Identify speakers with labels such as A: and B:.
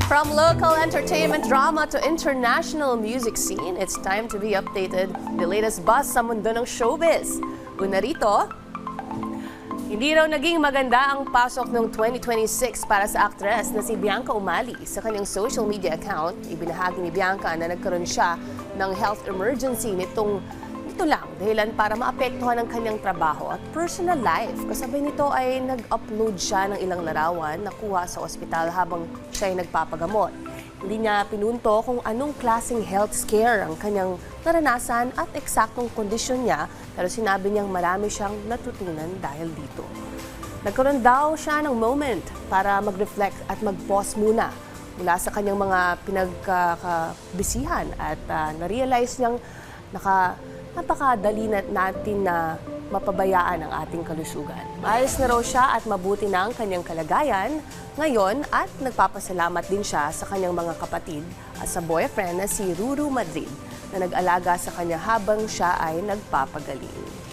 A: From local entertainment drama to international music scene, it's time to be updated. The latest buzz sa mundo ng showbiz. Una rito, hindi raw naging maganda ang pasok ng 2026 para sa aktres na si Bianca Umali. Sa kanyang social media account, ibinahagi ni Bianca na nagkaroon siya ng health emergency nito lang dahilan para maapektuhan ang kanyang trabaho at personal life. Kasabay nito ay nag-upload siya ng ilang larawan na kuha sa ospital habang siya ay nagpapagamot. Hindi niya pinunto kung anong klaseng health scare ang kanyang naranasan at eksaktong kondisyon niya, pero sinabi niyang marami siyang natutunan dahil dito. Nagkaroon daw siya ng moment para mag-reflect at mag-pause muna mula sa kanyang mga pinagkakabisihan at na-realize niyang napakadali natin na mapabayaan ang ating kalusugan. Maayos na raw siya at mabuti na ang kanyang kalagayan ngayon at nagpapasalamat din siya sa kanyang mga kapatid at sa boyfriend na si Ruru Madrid na nag-alaga sa kanya habang siya ay nagpapagaling.